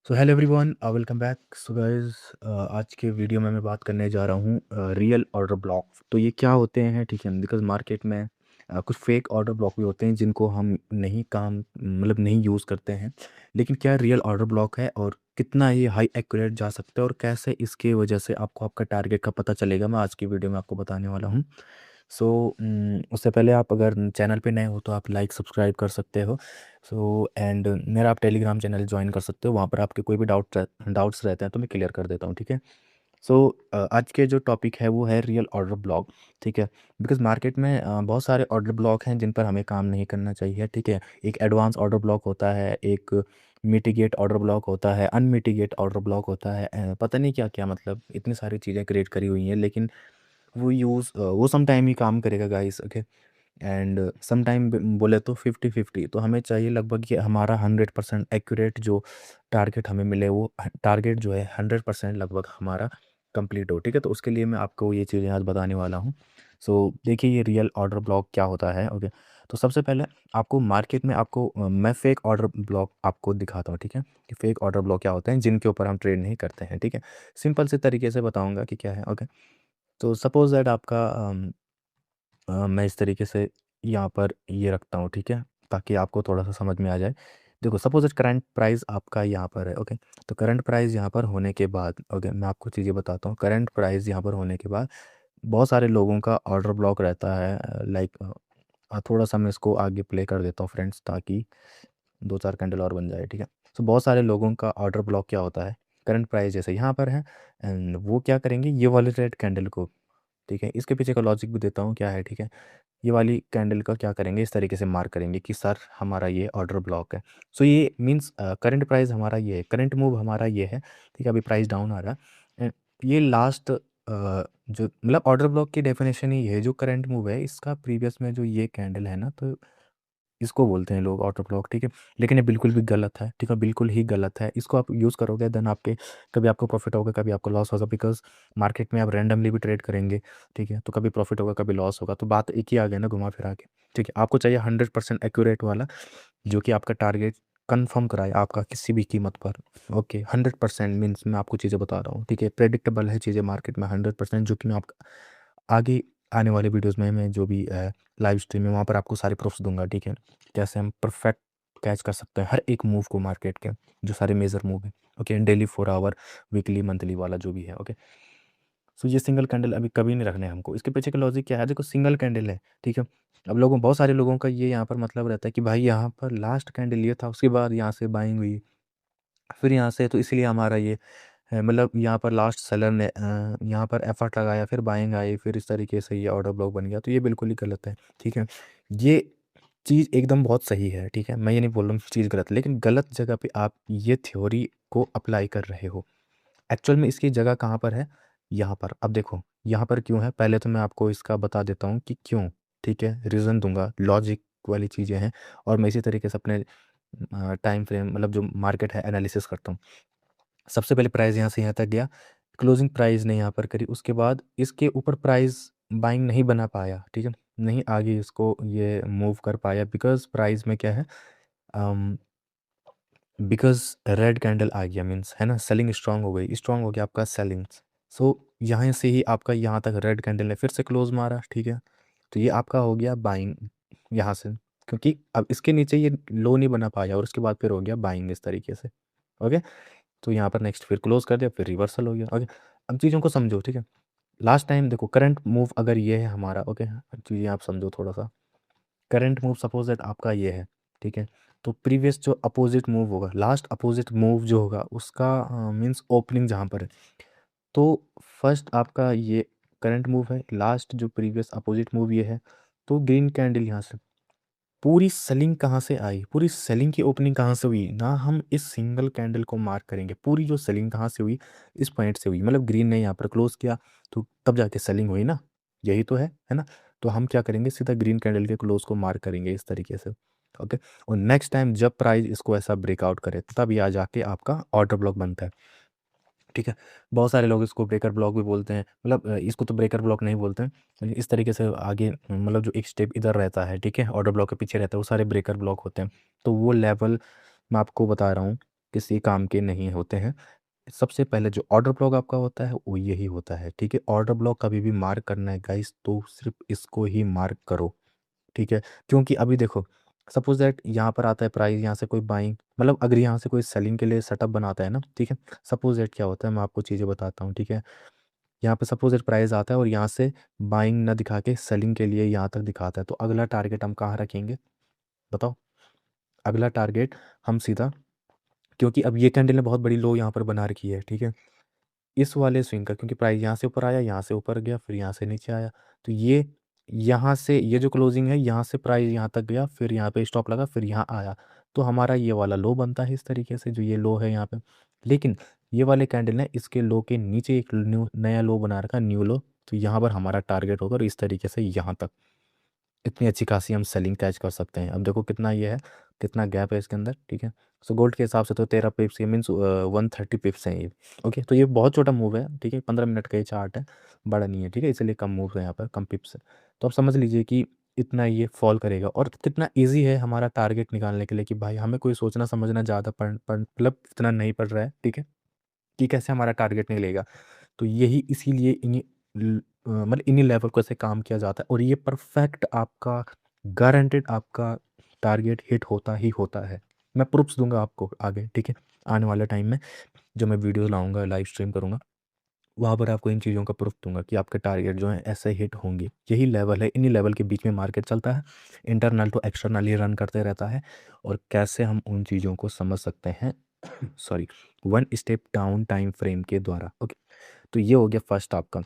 So hello everyone, welcome back. So guys, आज के video में मैं बात करने जा रहा हूँ रियल ऑर्डर ब्लॉक। तो ये क्या होते हैं, ठीक है? बिकॉज मार्केट में कुछ फेक ऑर्डर ब्लॉक भी होते हैं जिनको हम नहीं काम मतलब नहीं यूज़ करते हैं। लेकिन क्या रियल ऑर्डर ब्लॉक है और कितना ये हाई एक्यूरेट जा सकता है और कैसे इसके वजह से आपको आपका टारगेट का पता चलेगा, मैं आज की वीडियो में आपको बताने वाला हूँ। सो उससे पहले आप अगर चैनल पे नए हो तो आप लाइक सब्सक्राइब कर सकते हो। सो एंड मेरा आप टेलीग्राम चैनल ज्वाइन कर सकते हो, वहाँ पर आपके कोई भी डाउट्स रहते हैं तो मैं क्लियर कर देता हूँ, ठीक है? सो आज के जो टॉपिक है वो है रियल ऑर्डर ब्लॉक, ठीक है? बिकॉज मार्केट में बहुत सारे ऑर्डर ब्लॉक हैं जिन पर हमें काम नहीं करना चाहिए, ठीक है? एक एडवांस ऑर्डर ब्लॉक होता है, एक मिटिगेट ऑर्डर ब्लॉक होता है, अनमिटिगेट ऑर्डर ब्लॉक होता है, पता नहीं क्या क्या, मतलब इतनी सारी चीज़ें क्रिएट करी हुई हैं। लेकिन वो सम टाइम ही काम करेगा guys, okay? And some time बोले तो 50-50। तो हमें चाहिए लगभग कि हमारा 100% एक्यूरेट जो टारगेट हमें मिले, वो टारगेट जो है 100% लगभग हमारा कंप्लीट हो, ठीक है? तो उसके लिए मैं आपको ये चीज़ें आज बताने वाला हूँ। सो देखिए, ये रियल ऑर्डर ब्लॉक क्या होता है, ओके? तो सबसे पहले आपको मार्केट में मैं फेक ऑर्डर ब्लॉक आपको दिखाता हूँ, ठीक है? कि फेक ऑर्डर ब्लॉक क्या होते हैं जिनके ऊपर हम ट्रेड नहीं करते हैं, ठीक है? सिंपल से तरीके से बताऊँगा कि क्या है, ओके? तो सपोज़ दैट आपका मैं इस तरीके से यहाँ पर ये रखता हूँ, ठीक है? ताकि आपको थोड़ा-सा समझ में आ जाए। देखो, सपोज़ दैट करंट प्राइस आपका यहाँ पर है, ओके? तो करंट प्राइस यहाँ पर होने के बाद, ओके, मैं आपको चीज़ें बताता हूँ। करंट प्राइस यहाँ पर होने के बाद बहुत सारे लोगों का ऑर्डर ब्लॉक रहता है, थोड़ा-सा मैं इसको आगे प्ले कर देता हूँ फ्रेंड्स, ताकि 2-4 कैंडल और बन जाए, ठीक है? तो बहुत सारे लोगों का ऑर्डर ब्लॉक क्या होता है, करंट प्राइस जैसे यहाँ पर है, एंड वो क्या करेंगे, ये वाले रेड कैंडल को, ठीक है? इसके पीछे का लॉजिक भी देता हूँ क्या है, ठीक है? ये वाली कैंडल का क्या करेंगे, इस तरीके से मार्क करेंगे कि सर हमारा ये ऑर्डर ब्लॉक है। सो ये मीन्स करंट प्राइस हमारा ये है, करंट मूव हमारा ये है, ठीक है? अभी प्राइस डाउन आ रहा है। ये लास्ट जो मतलब ऑर्डर ब्लॉक की डेफिनेशन ही है, जो करंट मूव है इसका प्रीवियस में जो ये कैंडल है ना, तो इसको बोलते हैं लोग ऑटो ब्लॉक, ठीक है? लेकिन ये बिल्कुल भी गलत है, ठीक है? बिल्कुल ही गलत है। इसको आप यूज़ करोगे देन आपके कभी आपको प्रॉफ़िट होगा, कभी आपको लॉस होगा, बिकॉज़ मार्केट में आप रैंडमली भी ट्रेड करेंगे, ठीक है? तो कभी प्रॉफ़िट होगा, कभी लॉस होगा। तो बात एक ही आ गई ना घुमा-फिरा के, ठीक है? आपको चाहिए 100% एक्यूरेट वाला, जो कि आपका टारगेट कन्फर्म कराए आपका किसी भी कीमत पर, ओके? 100% मीन्स मैं आपको चीज़ें बता रहा हूँ, ठीक है? प्रेडिक्टेबल है चीज़ें मार्केट में 100%, जो कि मैं आपको आगे आने वाले वीडियोज़ में मैं जो भी लाइव स्ट्रीम है वहाँ पर आपको सारे प्रूफ्स दूँगा, ठीक है? कैसे हम परफेक्ट कैच कर सकते हैं हर एक मूव को मार्केट के, जो सारे मेजर मूव हैं, okay? Daily 4 hour, weekly, monthly वाला जो भी है, ओके? सो ये सिंगल कैंडल अभी कभी नहीं रखने हैं हमको। इसके पीछे का लॉजिक क्या है? देखो, सिंगल कैंडल है, ठीक है? अब बहुत सारे लोगों का ये यहाँ पर मतलब रहता है कि भाई यहाँ पर लास्ट कैंडल ये था, उसके बाद यहाँ से बाइंग हुई, फिर यहाँ से, तो इसलिए हमारा ये है, मतलब यहाँ पर लास्ट सेलर ने यहाँ पर एफर्ट लगाया, फिर बाइंग आई, फिर इस तरीके से ये ऑर्डर ब्लॉक बन गया। तो ये बिल्कुल ही गलत है, ठीक है? ये चीज़ एकदम बहुत सही है, ठीक है? मैं ये नहीं बोल रहा हूँ चीज़ गलत है, लेकिन गलत जगह पे आप ये थ्योरी को अप्लाई कर रहे हो। एक्चुअल में इसकी जगह कहाँ पर है? यहाँ पर। अब देखो, यहाँ पर क्यों है? पहले तो मैं आपको इसका बता देता हूँ कि क्यों, ठीक है? रीज़न दूँगा, लॉजिक वाली चीज़ें हैं, और मैं इसी तरीके से अपने टाइम फ्रेम, मतलब जो मार्केट है, एनालिसिस करता हूँ। सबसे पहले प्राइस यहाँ से यहाँ तक गया, क्लोजिंग प्राइस ने यहाँ पर करी, उसके बाद इसके ऊपर प्राइस बाइंग नहीं बना पाया, ठीक है? नहीं आगे इसको ये मूव कर पाया, बिकॉज़ प्राइस में क्या है, अम, बिकॉज़ रेड कैंडल आ गया, मीन्स है ना, सेलिंग स्ट्रांग हो गई, स्ट्रांग हो गया आपका सेलिंग। सो यहाँ से ही आपका यहाँ तक रेड कैंडल ने फिर से क्लोज़ मारा, ठीक है? तो ये आपका हो गया बाइंग यहाँ से, क्योंकि अब इसके नीचे ये लो नहीं बना पाया और उसके बाद फिर हो गया बाइंग इस तरीके से, ओके? तो यहाँ पर नेक्स्ट फिर क्लोज़ कर दिया, फिर रिवर्सल हो गया, ओके? अब चीज़ों को समझो, ठीक है? लास्ट टाइम देखो, करंट मूव अगर ये है हमारा, ओके? अब चीज़ें आप समझो थोड़ा-सा। करंट मूव सपोज़ दैट आपका ये है, ठीक है? तो प्रीवियस जो अपोज़िट मूव होगा, लास्ट अपोज़िट मूव जो होगा उसका मीन्स ओपनिंग जहाँ पर है, तो फर्स्ट आपका ये करंट मूव है, लास्ट जो प्रीवियस अपोज़िट मूव ये है, तो ग्रीन कैंडल यहाँ से पूरी सेलिंग कहाँ से आई? पूरी सेलिंग की ओपनिंग कहाँ से हुई? ना हम इस सिंगल कैंडल को मार्क करेंगे। पूरी जो सेलिंग कहाँ से हुई? इस पॉइंट से हुई। मतलब ग्रीन ने यहाँ पर क्लोज़ किया, तो तब जाके सेलिंग हुई ना? यही तो है ना? तो हम क्या करेंगे, सीधा ग्रीन कैंडल के क्लोज़ को मार्क करेंगे इस तरीके से, ओके? और नेक्स्ट टाइम जब प्राइस इसको ऐसा ब्रेकआउट करे, तब ये आ जाके आपका ऑर्डर ब्लॉक बनता है, ठीक है? बहुत सारे लोग इसको ब्रेकर ब्लॉक भी बोलते हैं, मतलब इसको तो ब्रेकर ब्लॉक नहीं बोलते हैं। इस तरीके से आगे, मतलब जो एक स्टेप इधर रहता है, ठीक है? ऑर्डर ब्लॉक के पीछे रहता है, वो सारे ब्रेकर ब्लॉक होते हैं। तो वो लेवल मैं आपको बता रहा हूँ, किसी काम के नहीं होते हैं। सबसे पहले जो ऑर्डर ब्लॉक आपका होता है वो यही होता है, ठीक है। ऑर्डर ब्लॉक कभी भी मार्क करना है गाइस तो सिर्फ इसको ही मार्क करो, ठीक है। क्योंकि अभी देखो, सपोज दैट यहाँ पर आता है प्राइस, यहाँ से कोई बाइंग, मतलब अगर यहाँ से कोई सेलिंग के लिए सेटअप बनाता है ना, ठीक है। सपोज दैट क्या होता है, मैं आपको चीज़ें बताता हूँ, ठीक है। यहाँ पे सपोज दैट प्राइस आता है और यहाँ से बाइंग ना दिखा के सेलिंग के लिए यहाँ तक दिखाता है, तो अगला टारगेट हम कहाँ रखेंगे बताओ। अगला टारगेट हम सीधा, क्योंकि अब ये कैंडल ने बहुत बड़ी लो यहाँ पर बना रखी है, ठीक है। इस वाले स्विंग का, क्योंकि प्राइस यहाँ से ऊपर आया, यहाँ से ऊपर गया, फिर यहाँ से नीचे आया, तो ये यहाँ से ये जो क्लोजिंग है, यहाँ से प्राइस यहाँ तक गया, फिर यहाँ पे स्टॉप लगा, फिर यहाँ आया, तो हमारा ये वाला लो बनता है इस तरीके से, जो ये लो है यहाँ पे। लेकिन ये वाले कैंडल ने इसके लो के नीचे एक न्यू नया लो बना रखा, न्यू लो, तो यहाँ पर हमारा टारगेट होगा और इस तरीके से यहाँ तक इतनी अच्छी खासी हम सेलिंग कैच कर सकते हैं। अब देखो कितना ये है, कितना गैप है इसके अंदर, ठीक है। सो गोल्ड के हिसाब से तो 13 पिप्स, ये मीन्स 130 पिप्स हैं ये। ओके, तो ये बहुत छोटा मूव है, ठीक है। 15 मिनट का ये चार्ट है, बड़ा नहीं है, ठीक है, इसलिए कम मूव है यहाँ पर, कम पिप्स है। तो आप समझ लीजिए कि इतना ये फॉल करेगा, और कितना ईजी है हमारा टारगेट निकालने के लिए कि भाई हमें कोई सोचना समझना ज़्यादा मतलब इतना नहीं पड़ रहा है, ठीक है, कि कैसे हमारा टारगेट निकलेगा। तो यही इसीलिए मतलब इन्हीं लेवल को ऐसे काम किया जाता है, और ये परफेक्ट आपका गारंटेड आपका टारगेट हिट होता ही होता है। मैं प्रूफ्स दूंगा आपको आगे, ठीक है, आने वाले टाइम में जो मैं वीडियो लाऊंगा, लाइव स्ट्रीम करूंगा, वहाँ पर आपको इन चीज़ों का प्रूफ दूंगा कि आपके टारगेट जो है ऐसे हिट होंगे। यही लेवल है, इन्हीं लेवल के बीच में मार्केट चलता है, इंटरनल टू एक्सटर्नल ही रन करते रहता है। और कैसे हम उन चीज़ों को समझ सकते हैं sorry, 1 step down time frame के द्वारा। ओके, तो ये हो गया फर्स्ट आपका,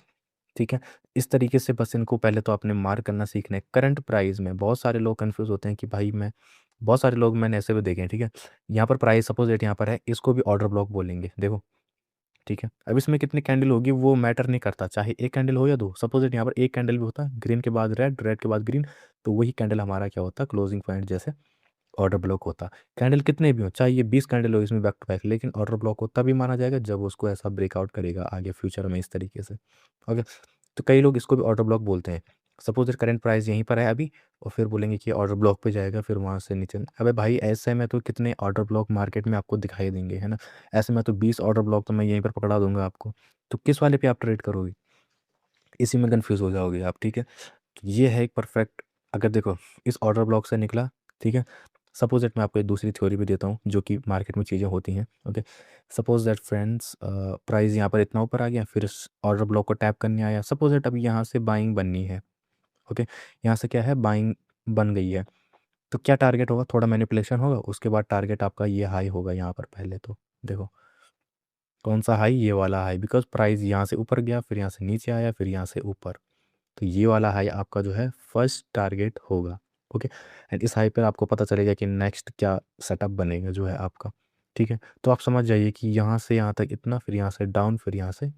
ठीक है। इस तरीके से बस इनको पहले तो आपने मार्क करना सीखना है। करंट प्राइस में बहुत सारे लोग कंफ्यूज होते हैं कि भाई मैं, बहुत सारे लोग मैंने ऐसे भी देखे हैं, ठीक है। यहाँ पर प्राइस सपोज एट यहाँ पर है, इसको भी ऑर्डर ब्लॉक बोलेंगे, देखो, ठीक है। अब इसमें कितनी कैंडल होगी वो मैटर नहीं करता, चाहे एक कैंडल हो या दो। सपोज एट यहाँ पर एक कैंडल भी होता है, ग्रीन के बाद रेड, रेड के बाद ग्रीन, तो वही कैंडल हमारा क्या होता है, क्लोजिंग पॉइंट जैसे ऑर्डर ब्लॉक होता। कैंडल कितने भी हो, चाहे ये 20 कैंडल हो इसमें बैक टू बैक, लेकिन ऑर्डर ब्लॉक हो तभी माना जाएगा जब उसको ऐसा ब्रेकआउट करेगा आगे फ्यूचर में इस तरीके से। ओके, तो कई लोग इसको भी ऑर्डर ब्लॉक बोलते हैं। सपोज करंट प्राइस यहीं पर है अभी, और फिर बोलेंगे कि ऑर्डर ब्लॉक पे जाएगा, फिर वहाँ से नीचे। अबे भाई ऐसे में तो कितने ऑर्डर ब्लॉक मार्केट में आपको दिखाई देंगे, है ना। ऐसे में तो 20 ऑर्डर ब्लॉक तो मैं यहीं पर पकड़ा दूंगा आपको। तो किस वाले पे आप ट्रेड करोगे, इसी में कन्फ्यूज हो जाओगे आप, ठीक है। तो ये है एक परफेक्ट, अगर देखो इस ऑर्डर ब्लॉक से निकला, ठीक है। सपोज दैट मैं आपको एक दूसरी थ्योरी भी देता हूँ जो कि मार्केट में चीज़ें होती हैं। Okay, suppose that friends, price यहाँ पर इतना ऊपर आ गया, फिर इस ऑर्डर ब्लॉक को टैप करने आया, सपोज दैट अभी यहाँ से बाइंग बननी है। ओके, यहाँ से क्या है, बाइंग बन गई है, तो क्या टारगेट होगा, थोड़ा मैनिपुलेशन होगा, उसके बाद टारगेट आपका ये हाई होगा यहाँ पर। पहले तो देखो कौन सा हाई, ये वाला हाई, बिकॉज प्राइस यहाँ से ऊपर गया, फिर यहाँ से नीचे आया, फिर यहाँ से ऊपर, तो ये वाला हाई आपका जो है फर्स्ट टारगेट होगा। ओके, एंड इस हाई पर आपको पता चलेगा कि नेक्स्ट क्या सेटअप बनेगा जो है आपका, ठीक है। तो आप समझ जाइए कि यहाँ से यहाँ तक इतना, फिर यहाँ से डाउन, फिर यहाँ से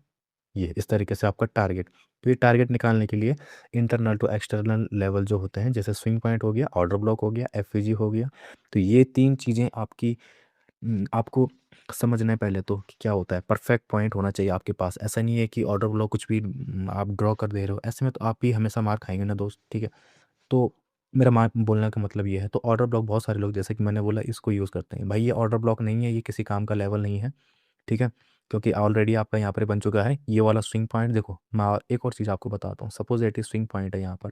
ये, इस तरीके से आपका टारगेट। तो ये टारगेट निकालने के लिए इंटरनल टू एक्सटर्नल लेवल जो होते हैं, जैसे स्विंग पॉइंट हो गया, ऑर्डर ब्लॉक हो गया, एफवीजी हो गया, तो ये तीन चीज़ें आपकी आपको समझना है पहले तो कि क्या होता है। परफेक्ट पॉइंट होना चाहिए आपके पास, ऐसा नहीं है कि ऑर्डर ब्लॉक कुछ भी आप ड्रॉ कर दे रहे हो, ऐसे में तो आप ही हमेशा मार खाएंगे ना दोस्त, ठीक है। तो मेरा मार बोलने का मतलब ये है, तो ऑर्डर ब्लॉक बहुत सारे लोग, जैसे कि मैंने बोला, इसको यूज़ करते हैं। भाई ये ऑर्डर ब्लॉक नहीं है, ये किसी काम का लेवल नहीं है, ठीक है। क्योंकि ऑलरेडी आपका यहाँ पर बन चुका है ये वाला स्विंग पॉइंट। देखो मैं एक और चीज़ आपको बताता हूँ, सपोज एट स्विंग पॉइंट है यहाँ पर,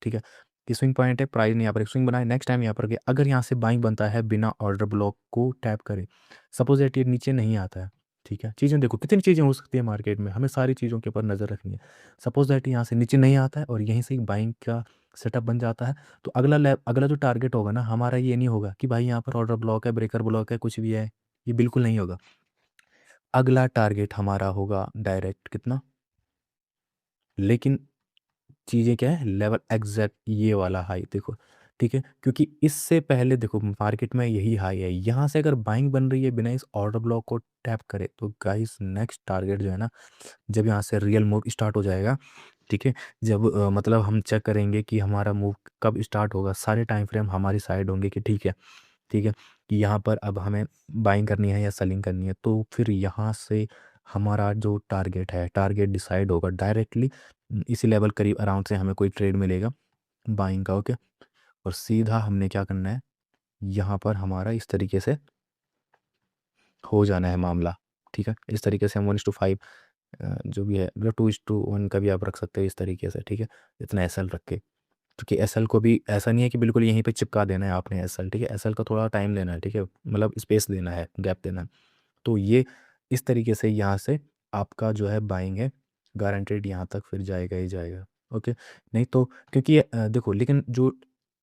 ठीक है। ये स्विंग पॉइंट है, प्राइस ने यहाँ पर एक स्विंग बनाया, नेक्स्ट टाइम यहाँ पर गया, अगर यहाँ से बाइंग बनता है बिना ऑर्डर ब्लॉक को टैप करे, सपोज एट ये नीचे नहीं आता है, ठीक है। चीज़ें देखो कितनी चीज़ें हो सकती है मार्केट में, हमें सारी चीज़ों के ऊपर नज़र रखनी है। सपोज दैट यहाँ से नीचे नहीं आता है और यहीं से एक बाइंग का सेटअप बन जाता है, तो अगला जो टारगेट होगा ना हमारा, ये नहीं होगा कि भाई यहाँ पर ऑर्डर ब्लॉक है, ब्रेकर ब्लॉक है, कुछ भी है, ये बिल्कुल नहीं होगा। अगला टारगेट हमारा होगा डायरेक्ट कितना, लेकिन चीज़ें क्या है, लेवल एग्जैक्ट ये वाला हाई देखो, ठीक है। क्योंकि इससे पहले देखो मार्केट में यही हाई है, यहाँ से अगर बाइंग बन रही है बिना इस ऑर्डर ब्लॉक को टैप करे, तो गाइस नेक्स्ट टारगेट जो है ना, जब यहाँ से रियल मूव स्टार्ट हो जाएगा, ठीक है। जब मतलब हम चेक करेंगे कि हमारा मूव कब स्टार्ट होगा, सारे टाइम फ्रेम हमारी साइड होंगे कि ठीक है, ठीक है, कि यहाँ पर अब हमें बाइंग करनी है या सेलिंग करनी है, तो फिर यहाँ से हमारा जो टारगेट है, टारगेट डिसाइड होगा डायरेक्टली। इसी लेवल करीब अराउंड से हमें कोई ट्रेड मिलेगा बाइंग का, ओके। और सीधा हमने क्या करना है, यहाँ पर हमारा इस तरीके से हो जाना है मामला, ठीक है? इस तरीके से हम 1:5 जो भी है मतलब 2:1 का भी आप रख सकते हो इस तरीके से, ठीक है? इतना एसएल रख के, क्योंकि एसएल को भी ऐसा नहीं है कि बिल्कुल यहीं पे चिपका देना है आपने एसएल, ठीक है? एसएल का थोड़ा टाइम लेना है, ठीक है? मतलब स्पेस देना है, गैप देना है। तो ये इस तरीके से यहाँ से आपका जो है बाइंग है गारंटेड यहाँ तक फिर जाएगा ही जाएगा। ओके, नहीं तो क्योंकि देखो, लेकिन जो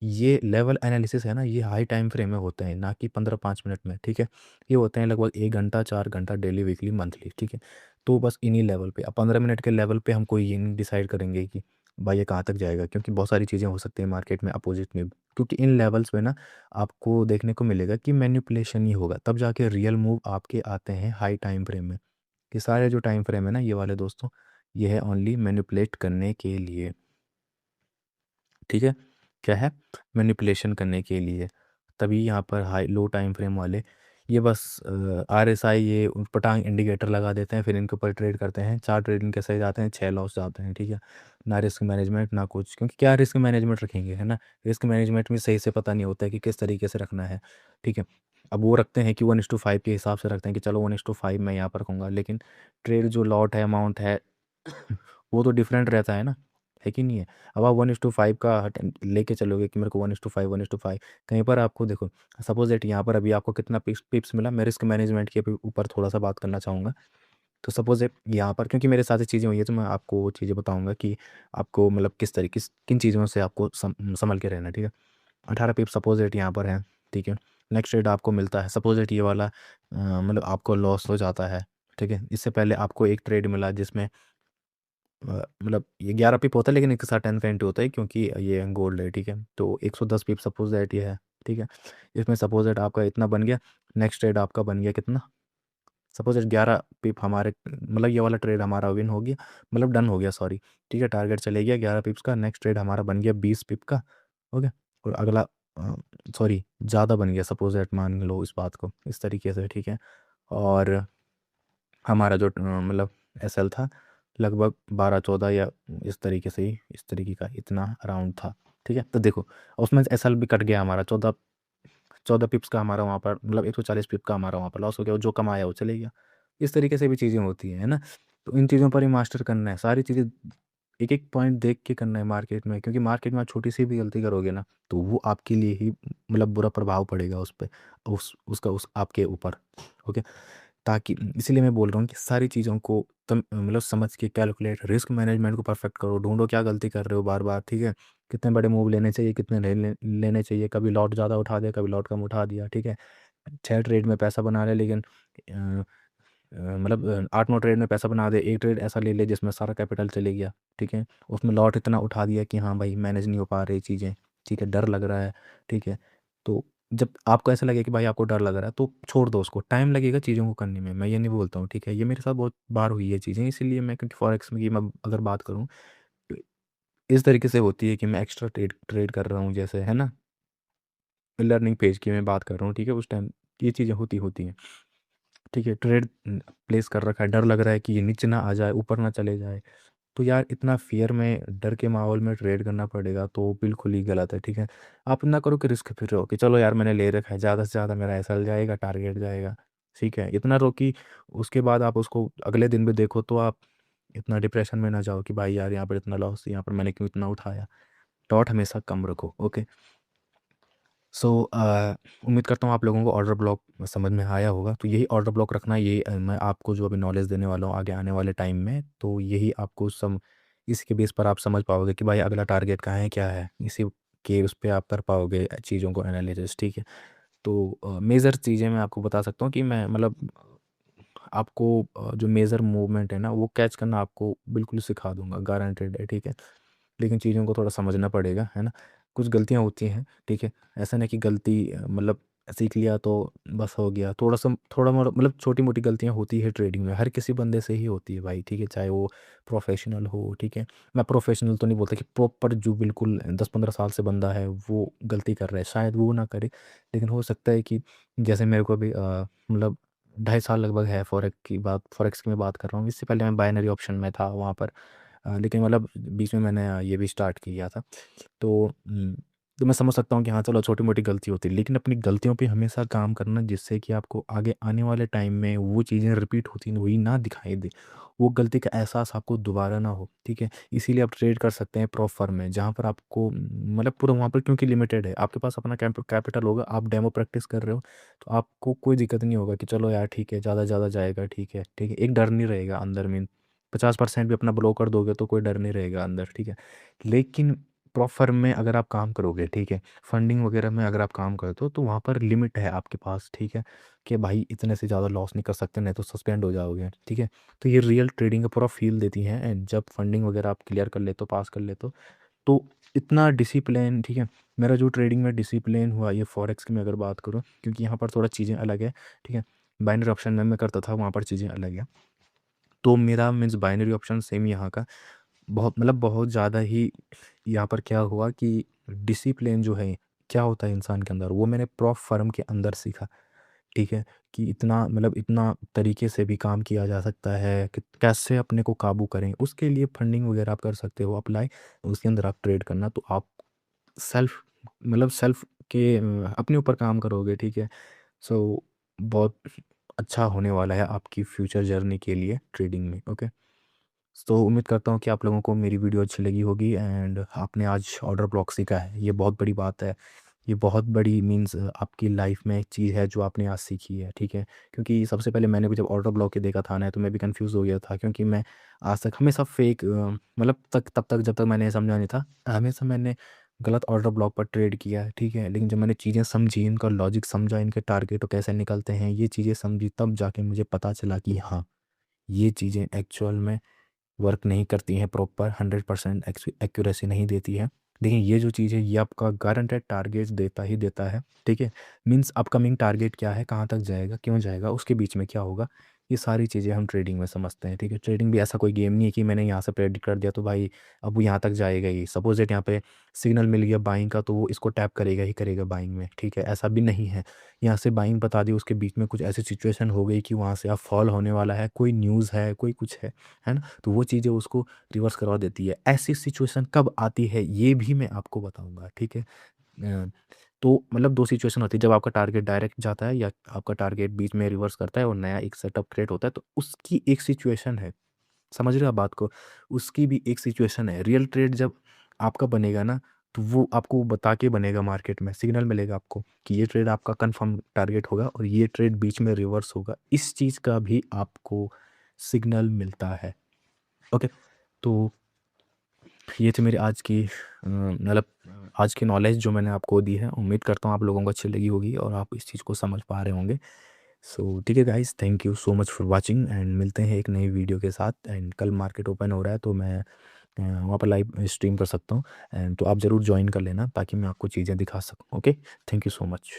ये लेवल एनालिसिस है ना, ये हाई टाइम फ्रेम में होते हैं, ना कि 15-5 मिनट में, ठीक है? ये होते हैं लगभग 1 घंटा 4 घंटा डेली वीकली मंथली, ठीक है? तो बस इन्हीं लेवल पे, अब 15 मिनट के लेवल पे हम कोई ये नहीं डिसाइड करेंगे कि भाई ये कहाँ तक जाएगा, क्योंकि बहुत सारी चीज़ें हो सकती हैं मार्केट में अपोजिट में भी। क्योंकि इन लेवल्स पे ना आपको देखने को मिलेगा कि मैनिपुलेशन ही होगा, तब जाके रियल मूव आपके आते हैं हाई टाइम फ्रेम में। ये सारे जो टाइम फ्रेम है ना ये वाले दोस्तों, ये है ओनली मैनिपुलेट करने के लिए, ठीक है? क्या है? मैनिपुलेशन करने के लिए। तभी यहाँ पर हाई लो टाइम फ्रेम वाले ये बस आरएसआई ये पटांग इंडिकेटर लगा देते हैं, फिर इनके ऊपर ट्रेड करते हैं। 4 ट्रेड इनके सही जाते हैं, 6 लॉस जाते हैं, ठीक है? ना रिस्क मैनेजमेंट ना कुछ, क्योंकि क्या रिस्क मैनेजमेंट रखेंगे, है ना? रिस्क मैनेजमेंट में सही से पता नहीं होता है कि किस तरीके से रखना है, ठीक है? अब वो रखते हैं कि 1:5 के हिसाब से रखते हैं कि चलो 1:5 मैं यहाँ पर रखूँगा, लेकिन ट्रेड जो लॉट है, अमाउंट है वो तो डिफरेंट रहता है कि नहीं है? अब आप 1:5 का लेके चलोगे कि मेरे को 1:5 कहीं पर आपको देखो, सपोज दैट यहाँ पर अभी आपको कितना पिप्स मिला, मैं रिस्क मैनेजमेंट के ऊपर थोड़ा सा बात करना चाहूँगा। तो सपोज दैट यहाँ पर, क्योंकि मेरे साथ ये चीज़ें हुई है, तो मैं आपको वो चीज़ें बताऊँगा कि आपको मतलब किस तरीके किन चीज़ों से आपको संभल के रहना है, ठीक है? 18 पिप सपोज दैट यहाँ पर है, ठीक है? नेक्स्ट ट्रेड आपको मिलता है, सपोज दैट ये वाला मतलब आपको लॉस हो जाता है, ठीक है? इससे पहले आपको एक ट्रेड मिला जिसमें मतलब ये 11 पिप होता है, लेकिन इसके साथ 10 का होता है क्योंकि ये गोल्ड है, ठीक है? तो 110 पिप सपोज दैट ये है, ठीक है? इसमें सपोज दैट आपका इतना बन गया, नेक्स्ट ट्रेड आपका बन गया कितना? सपोज दैट 11 पिप हमारे, मतलब ये वाला ट्रेड हमारा विन हो गया, मतलब डन हो गया, सॉरी, ठीक है? टारगेट चले गया 11 पिप्स का, नेक्स्ट ट्रेड हमारा बन गया 20 पिप का, हो गया? और अगला सॉरी ज़्यादा बन गया, सपोज दैट मान लो इस बात को इस तरीके से, ठीक है? और हमारा जो मतलब एसएल था लगभग 12-14 या इस तरीके से ही, इस तरीके का इतना अराउंड था, ठीक है? तो देखो उसमें एसएल भी कट गया हमारा, 14 पिप्स का हमारा वहाँ पर, मतलब 140 पिप का हमारा वहाँ पर लॉस हो गया, और जो कमाया वो चले गया। इस तरीके से भी चीज़ें होती हैं, है ना? तो इन चीज़ों पर ही मास्टर करना है, सारी चीज़ें एक एक पॉइंट देख के करना है मार्केट में, क्योंकि मार्केट में आप छोटी सी भी गलती करोगे ना तो वो आपके लिए ही मतलब बुरा प्रभाव पड़ेगा उस पर, उस आपके ऊपर। ओके, ताकि इसीलिए मैं बोल रहा हूँ कि सारी चीज़ों को तुम मतलब समझ के कैलकुलेट, रिस्क मैनेजमेंट को परफेक्ट करो, ढूंढो क्या गलती कर रहे हो बार बार, ठीक है? कितने बड़े मूव लेने चाहिए, कितने नहीं लेने चाहिए, कभी लॉट ज़्यादा उठा दिया, कभी लॉट कम उठा दिया, ठीक है? 6 ट्रेड में पैसा बना ले, लेकिन मतलब 8-9 ट्रेड में पैसा बना दे, एक ट्रेड ऐसा ले ले जिसमें सारा कैपिटल चले गया, ठीक है? उसमें लॉट इतना उठा दिया कि हाँ भाई मैनेज नहीं हो पा रही चीज़ें, ठीक है? डर लग रहा है, ठीक है? तो जब आपको ऐसा लगे कि भाई आपको डर लग रहा है तो छोड़ दो उसको, टाइम लगेगा चीज़ों को करने में, मैं ये नहीं बोलता हूँ, ठीक है? ये मेरे साथ बहुत बार हुई है चीज़ें, इसीलिए मैं, क्योंकि फॉरेक्स में की मैं अगर बात करूँ तो इस तरीके से होती है कि मैं एक्स्ट्रा ट्रेड ट्रेड कर रहा हूँ जैसे, है ना? लर्निंग पेज की मैं बात कर रहा हूँ, ठीक है? उस टाइम ये चीज़ें होती हैं, ठीक है? ट्रेड प्लेस कर रखा है, डर लग रहा है कि ये नीचे ना आ जाए, ऊपर ना चले जाए, तो यार इतना फ़ियर में, डर के माहौल में ट्रेड करना पड़ेगा तो बिल्कुल ही गलत है, ठीक है? आप ना करो कि रिस्क फ्री रहो कि चलो यार मैंने ले रखा है, ज़्यादा से ज़्यादा मेरा एसएल जाएगा, टारगेट जाएगा, ठीक है? इतना रो कि उसके बाद आप उसको अगले दिन भी देखो तो आप इतना डिप्रेशन में ना जाओ कि भाई यार यहाँ पर इतना लॉस, यहाँ पर मैंने क्यों इतना उठाया? डॉट हमेशा कम रखो, ओके? सो उम्मीद करता हूँ आप लोगों को ऑर्डर ब्लॉक समझ में आया होगा। तो यही ऑर्डर ब्लॉक रखना, ये मैं आपको जो अभी नॉलेज देने वाला हूँ आगे आने वाले टाइम में, तो यही आपको इसके बेस पर आप समझ पाओगे कि भाई अगला टारगेट कहाँ है, क्या है। इसी के उस पे आप कर पाओगे चीज़ों को एनालिसिस, ठीक है। तो मेजर चीज़ें मैं आपको बता सकता हूँ कि मैं मतलब आपको जो मेजर मूवमेंट है ना वो कैच करना आपको बिल्कुल सिखा दूंगा, गारंटेड है, ठीक है। लेकिन चीज़ों को थोड़ा समझना पड़ेगा, है ना। कुछ गलतियाँ होती हैं, ठीक है। ऐसा नहीं कि गलती मतलब सीख लिया तो बस हो गया। थोड़ा सा थोड़ा मोड़ा मतलब छोटी मोटी गलतियाँ होती है ट्रेडिंग में, हर किसी बंदे से ही होती है भाई, ठीक है। चाहे वो प्रोफेशनल हो, ठीक है। मैं प्रोफेशनल तो नहीं बोलता कि प्रॉपर जो बिल्कुल 10-15 साल से बंदा है वो गलती कर रहा है, शायद वो ना करे। लेकिन हो सकता है कि जैसे मेरे को भी मतलब 2.5 साल लगभग है फॉरेक्स की मैं बात कर रहा हूँ। इससे पहले मैं बाइनरी ऑप्शन में था वहाँ पर, लेकिन मतलब बीच में मैंने ये भी स्टार्ट किया था। तो तो मैं समझ सकता हूँ कि हाँ, चलो छोटी-मोटी गलती होती है, लेकिन अपनी गलतियों पे हमेशा काम करना जिससे कि आपको आगे आने वाले टाइम में वो चीज़ें रिपीट होती हुई ना दिखाई दे। वो गलती का एहसास आपको दोबारा ना हो, ठीक है? इसीलिए आप ट्रेड कर सकते हैं प्रॉप फर्म में, जहाँ पर आपको मतलब पूरा वहाँ पर क्योंकि लिमिटेड है, आपके पास अपना कैपिटल होगा, आप डेमो प्रैक्टिस कर रहे हो, तो आपको कोई दिक्कत नहीं होगा कि चलो यार ठीक है, ज़्यादा ज़्यादा जाएगा, ठीक है? एक डर नहीं रहेगा अंदर में, 50% भी अपना ब्लो कर दोगे तो कोई डर नहीं रहेगा अंदर, ठीक है? लेकिन प्रॉप फर्म में अगर आप काम करोगे, ठीक है? फंडिंग वगैरह में अगर आप काम करते हो तो वहाँ पर लिमिट है आपके पास, ठीक है? कि भाई इतने से ज़्यादा लॉस नहीं कर सकते, नहीं तो सस्पेंड हो जाओगे, ठीक है? तो ये रियल ट्रेडिंग का पूरा फ़ील देती हैं एंड जब फंडिंग वगैरह आप क्लियर कर लेते हो, पास कर लेते हो, तो इतना डिसिप्लिन, ठीक है? मेरा जो ट्रेडिंग में डिसिप्लिन हुआ ये फॉरेक्स की मैं अगर बात करूँ, क्योंकि यहाँ पर थोड़ा चीज़ें अलग है, ठीक है? बाइनरी ऑप्शन में मैं करता था, वहाँ पर चीज़ें अलग है। तो मेरा मीन्स बाइनरी ऑप्शन सेम यहाँ का बहुत मतलब बहुत ज़्यादा ही यहाँ पर क्या हुआ कि डिसिप्लिन जो है, क्या होता है इंसान के अंदर, वो मैंने प्रॉप फर्म के अंदर सीखा, ठीक है? कि इतना मतलब इतना तरीके से भी काम किया जा सकता है कि कैसे अपने को काबू करें। उसके लिए फंडिंग वगैरह आप कर सकते हो अप्लाई, उसके अंदर आप ट्रेड करना तो आप सेल्फ मतलब सेल्फ के अपने ऊपर काम करोगे, ठीक है? सो बहुत अच्छा होने वाला है आपकी फ्यूचर जर्नी के लिए ट्रेडिंग में, ओके? तो उम्मीद करता हूँ कि आप लोगों को मेरी वीडियो अच्छी लगी होगी एंड आपने आज ऑर्डर ब्लॉक सीखा है, ये बहुत बड़ी बात है। ये बहुत बड़ी मीन्स आपकी लाइफ में एक चीज़ है जो आपने आज सीखी है, ठीक है? क्योंकि सबसे पहले मैंने भी जब ऑर्डर ब्लॉक के देखा था ना, तो मैं भी कन्फ्यूज़ हो गया था क्योंकि मैं आज तक हमेशा फेक मतलब तब तक जब तक मैंने ये समझा नहीं था, हमेशा मैंने गलत ऑर्डर ब्लॉक पर ट्रेड किया है, ठीक है? लेकिन जब मैंने चीज़ें समझी, इनका लॉजिक समझा, इनके टारगेट कैसे निकलते हैं, ये चीज़ें समझी, तब जाके मुझे पता चला कि हाँ, ये चीज़ें एक्चुअल में वर्क नहीं करती हैं, प्रॉपर 100% एक्यूरेसी नहीं देती है। देखिए ये जो चीज़ है ये आपका गारंटेड टारगेट देता ही देता है, ठीक है? मीन्स अपकमिंग टारगेट क्या है, कहाँ तक जाएगा, क्यों जाएगा, उसके बीच में क्या होगा, ये सारी चीज़ें हम ट्रेडिंग में समझते हैं, ठीक है? ट्रेडिंग भी ऐसा कोई गेम नहीं है कि मैंने यहाँ से प्रेडिक्ट कर दिया तो भाई अब वो यहाँ तक जाएगा ही। सपोज़ दैट यहाँ पे सिग्नल मिल गया बाइंग का तो वो इसको टैप करेगा ही करेगा बाइंग में, ठीक है? ऐसा भी नहीं है। यहाँ से बाइंग बता दी, उसके बीच में कुछ ऐसी सिचुएशन हो गई कि वहाँ से अब फॉल होने वाला है, कोई न्यूज़ है, कोई कुछ है ना? तो वो चीज़ें उसको रिवर्स करवा देती है। ऐसी सिचुएशन कब आती है ये भी मैं आपको बताऊँगा, ठीक है? अ, तो मतलब 2 सिचुएशन होती है, जब आपका टारगेट डायरेक्ट जाता है या आपका टारगेट बीच में रिवर्स करता है और नया एक सेटअप क्रिएट होता है, तो उसकी एक सिचुएशन है। समझ रहे हो आप बात को? उसकी भी एक सिचुएशन है। रियल ट्रेड जब आपका बनेगा ना, तो वो आपको बता के बनेगा मार्केट में, सिग्नल मिलेगा आपको कि ये ट्रेड आपका कन्फर्म टारगेट होगा और ये ट्रेड बीच में रिवर्स होगा। इस चीज़ का भी आपको सिग्नल मिलता है। ओके? तो ये थी मेरी आज की मतलब आज की नॉलेज जो मैंने आपको दी है। उम्मीद करता हूँ आप लोगों को अच्छी लगी होगी और आप इस चीज़ को समझ पा रहे होंगे। सो ठीक है guys, thank you so much for watching and मिलते हैं एक नई वीडियो के साथ एंड कल मार्केट ओपन हो रहा है तो मैं वहाँ पर लाइव स्ट्रीम कर सकता हूँ एंड तो आप ज़रूर जॉइन कर लेना ताकि मैं आपको चीज़ें दिखा सकूँ। Okay? Thank you so much.